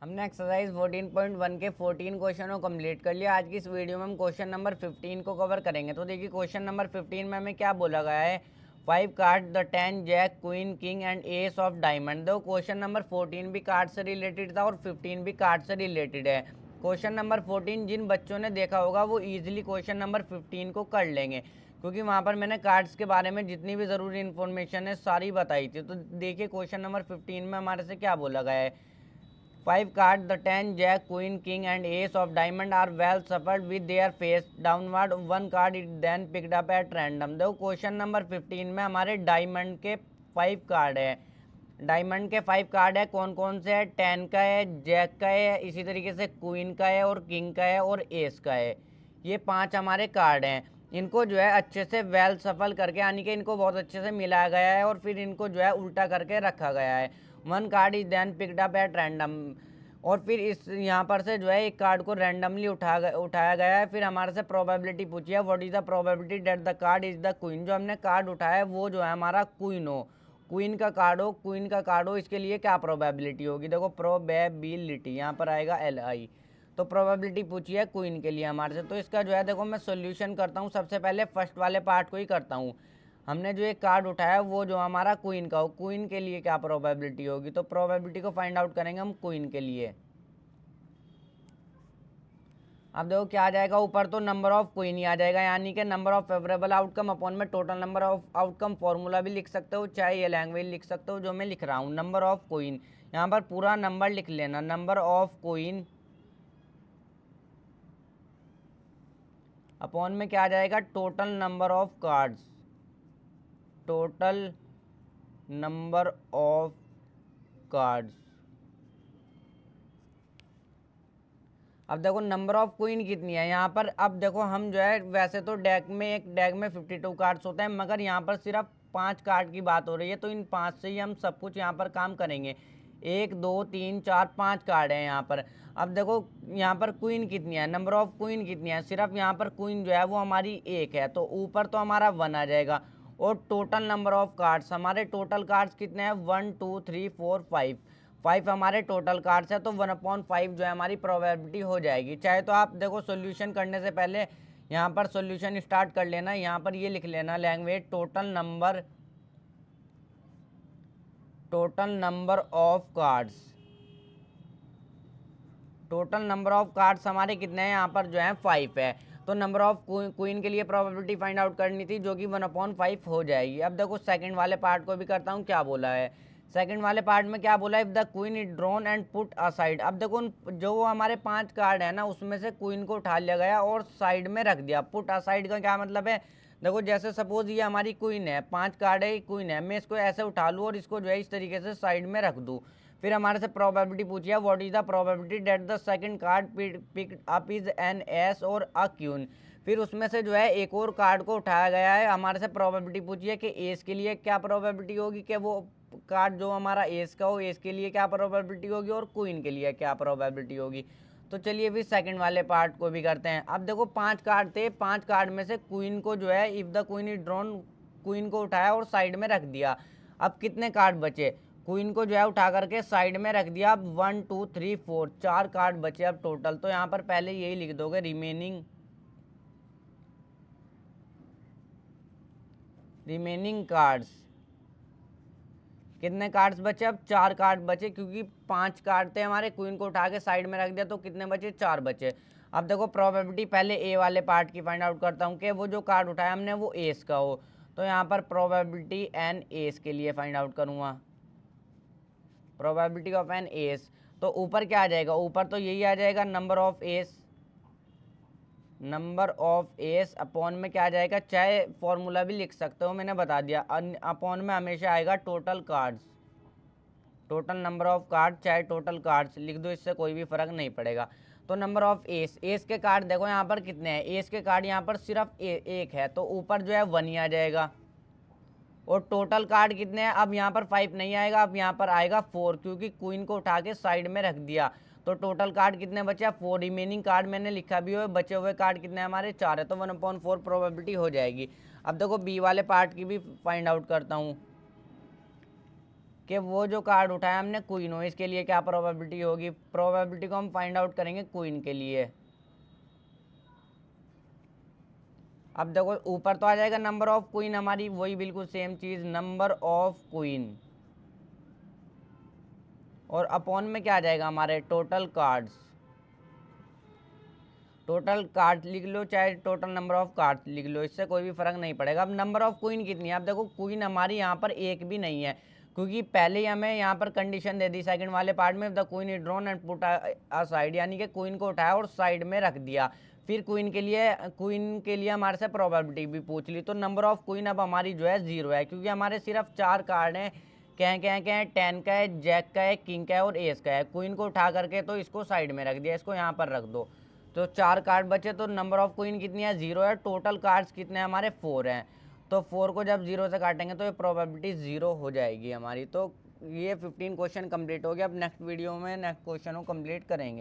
हमने एक्सरसाइज 14.1 के 14 क्वेश्चन को कंप्लीट कर लिया। आज की इस वीडियो में हम क्वेश्चन नंबर 15 को कवर करेंगे। तो देखिए क्वेश्चन नंबर 15 में हमें क्या बोला गया है, 5 card the 10 jack queen king and ace of diamond. दो क्वेश्चन नंबर 14 भी कार्ड से रिलेटेड था और 15 भी कार्ड से रिलेटेड है। क्वेश्चन नंबर 14 जिन बच्चों ने देखा होगा वो ईजिली क्वेश्चन नंबर 15 को कर लेंगे, क्योंकि वहाँ पर मैंने कार्ड्स के बारे में जितनी भी ज़रूरी इन्फॉर्मेशन है सारी बताई थी। तो देखिए क्वेश्चन नंबर 15 में हमारे से क्या बोला गया है, 5 cards, the 10, Jack, Queen, King and Ace of Diamond are well shuffled with their face downward. One card is then picked up at random. देखो क्वेश्चन नंबर 15 में हमारे डायमंड के 5 कार्ड है। डायमंड के 5 कार्ड है, कौन कौन से है, 10 का है, जैक का है, इसी तरीके से क्वीन का है और किंग का है और एस का है। ये 5 हमारे कार्ड हैं। इनको जो है अच्छे से वेल सफल करके, यानी कि इनको बहुत अच्छे से मिलाया गया है और फिर इनको जो है उल्टा करके रखा गया है। One card is then picked up at random, और फिर इस यहाँ पर से जो है एक कार्ड को रैंडमली उठाया गया है। फिर हमारे से प्रोबेबिलिटी पूछी है, what is the probability that the card is the queen. जो हमने कार्ड उठाया है वो जो है हमारा क्वीन हो, क्वीन का कार्ड हो, इसके लिए क्या प्रोबेबिलिटी होगी। देखो प्रोबेबिलिटी यहाँ पर आएगा LI। तो प्रोबेबिलिटी पूछी है क्वीन के लिए हमारे से। तो इसका जो है देखो मैं सोल्यूशन करता हूँ। सबसे पहले फर्स्ट वाले पार्ट को ही करता हूँ। हमने जो एक कार्ड उठाया वो जो हमारा क्वीन का हो, क्वीन के लिए क्या प्रोबेबिलिटी होगी। तो प्रोबेबिलिटी को फाइंड आउट करेंगे हम क्वीन के लिए। अब देखो क्या आ जाएगा, ऊपर तो नंबर ऑफ क्वीन ही आ जाएगा, यानी कि number of favourable outcome upon में total number of outcome. Formula भी लिख सकते हो, चाहे ये लैंग्वेज लिख सकते हो जो मैं लिख रहा हूँ। नंबर ऑफ क्वीन, यहाँ पर पूरा नंबर लिख लेना, नंबर ऑफ क्वीन अपॉन में क्या आ जाएगा, total number of cards, total number of cards. अब देखो नंबर ऑफ क्वीन कितनी है यहाँ पर। अब देखो हम जो है वैसे तो एक डेक में 52 कार्ड्स होते हैं, मगर यहाँ पर सिर्फ 5 कार्ड की बात हो रही है, तो इन 5 से ही हम सब कुछ यहाँ पर काम करेंगे। 1 2 3 4 5 कार्ड है यहाँ पर। अब देखो यहाँ पर क्वीन कितनी है, नंबर ऑफ क्वीन कितनी है, सिर्फ यहाँ पर क्वीन जो है वो हमारी 1 है, तो ऊपर तो हमारा 1 आ जाएगा। और टोटल नंबर ऑफ कार्ड्स, हमारे टोटल कार्ड्स कितने हैं, 1 2 3 4 5, 5 हमारे टोटल कार्ड्स है, तो 1/5 जो है हमारी प्रोबेबिलिटी हो जाएगी। चाहे तो आप देखो सॉल्यूशन करने से पहले यहाँ पर सॉल्यूशन स्टार्ट कर लेना, यहाँ पर ये लिख लेना language, total number of cards. Total number of cards हमारे कितने हैं, यहाँ पर जो है 5 है। तो नंबर ऑफ क्वीन के लिए प्रोबेबिलिटी फाइंड आउट करनी थी, जो कि 1/5 हो जाएगी। अब देखो सेकंड वाले पार्ट को भी करता हूँ, क्या बोला है। सेकंड वाले पार्ट में क्या बोला है, if the queen is drawn and put aside. अब देखो जो हमारे 5 कार्ड है ना, उसमें से क्वीन को उठा लिया गया और साइड में रख दिया। पुट असाइड का क्या मतलब है, देखो जैसे सपोज ये हमारी क्वीन है, 5 कार्ड है, क्वीन है, मैं इसको ऐसे उठा लूँ और इसको जो है इस तरीके से साइड में रख दूँ। फिर हमारे से प्रोबेबिलिटी पूछी है, what is the probability that the second card picked up is an ace or a queue. फिर उसमें से जो है एक और कार्ड को उठाया गया है। हमारे से प्रोबेबिलिटी पूछी है कि एस के लिए क्या प्रोबेबिलिटी होगी, कि वो कार्ड जो हमारा एस का हो, एस के लिए क्या प्रोबेबिलिटी होगी और क्वीन के लिए क्या प्रोबेबिलिटी होगी। तो चलिए फिर सेकंड वाले पार्ट को भी करते हैं। अब देखो 5 कार्ड थे, 5 कार्ड में से क्वीन को जो है, if the queen is drawn, queen को उठाया और साइड में रख दिया। अब कितने कार्ड बचे, क्वीन को जो है उठा करके साइड में रख दिया। अब 1 2 3 4 4 कार्ड बचे अब टोटल। तो यहाँ पर पहले यही लिख दोगे, रिमेनिंग कार्ड्स। कितने कार्ड्स बचे, अब 4 कार्ड बचे, क्योंकि 5 कार्ड थे हमारे, क्वीन को उठा के साइड में रख दिया, तो कितने बचे, 4 बचे। अब देखो प्रोबेबिलिटी पहले ए वाले पार्ट की फाइंड आउट करता हूँ कि वो जो कार्ड उठाया हमने वो एस का हो। तो यहाँ पर प्रोबेबिलिटी एन एस के लिए फाइंड आउट करूँगा, प्रोबेबिलिटी ऑफ एन एस। तो ऊपर क्या आ जाएगा, ऊपर तो यही आ जाएगा, नंबर ऑफ एस अपॉन में क्या आ जाएगा, चाहे फॉर्मूला भी लिख सकते हो, मैंने बता दिया। अपॉन में हमेशा आएगा total cards, total number of card, चाहे टोटल कार्ड्स लिख दो, इससे कोई भी फर्क नहीं पड़ेगा। तो नंबर ऑफ एस, एस के कार्ड देखो यहाँ पर कितने हैं, एस के कार्ड यहाँ पर सिर्फ एक है, तो ऊपर जो है 1 ही आ जाएगा। और टोटल कार्ड कितने हैं, अब यहाँ पर 5 नहीं आएगा, अब यहाँ पर आएगा 4, क्योंकि क्वीन को उठा के साइड में रख दिया। तो टोटल कार्ड कितने बचे, 4। रिमेनिंग कार्ड मैंने लिखा भी हुआ है, बचे हुए कार्ड कितने हमारे 4 है, तो 1/4 प्रोबेबिलिटी हो जाएगी। अब देखो बी वाले पार्ट की भी फाइंड आउट करता हूँ, कि वो जो कार्ड उठाया हमने क्वीन हो, इसके लिए क्या प्रोबेबिलिटी होगी। प्रोबेबिलिटी को हम फाइंड आउट करेंगे क्वीन के लिए। अब देखो ऊपर तो आ जाएगा नंबर ऑफ क्वीन हमारी, वही बिल्कुल सेम चीज नंबर ऑफ क्वीन, और अपॉन में क्या आ जाएगा हमारे टोटल कार्ड्स। टोटल कार्ड लिख लो चाहे टोटल नंबर ऑफ कार्ड लिख लो, इससे कोई भी फर्क नहीं पड़ेगा। अब नंबर ऑफ क्वीन कितनी है, अब देखो क्वीन हमारी यहाँ पर एक भी नहीं है, क्योंकि पहले ही हमें यहाँ पर कंडीशन दे दी सेकंड वाले पार्ट में, the queen is drawn and put aside, यानी कि क्वीन को उठाया और साइड में रख दिया। फिर क्वीन के लिए हमारे से प्रोबेबिलिटी भी पूछ ली, तो नंबर ऑफ क्वीन अब हमारी जो है 0 है, क्योंकि हमारे सिर्फ 4 कार्ड हैं। क्या है 10 का है, जैक का है, किंग का है और एस का है। क्वीन को उठा करके तो इसको साइड में रख दिया, इसको यहाँ पर रख दो, तो 4 कार्ड बचे। तो नंबर ऑफ क्वीन कितनी है 0 है। टोटल कार्ड्स कितने हैं हमारे 4 हैं, तो 4 को जब 0 से काटेंगे तो ये प्रोबेबिलिटी 0 हो जाएगी हमारी। तो ये 15 क्वेश्चन कंप्लीट हो गया। अब नेक्स्ट वीडियो में नेक्स्ट क्वेश्चन को कंप्लीट करेंगे।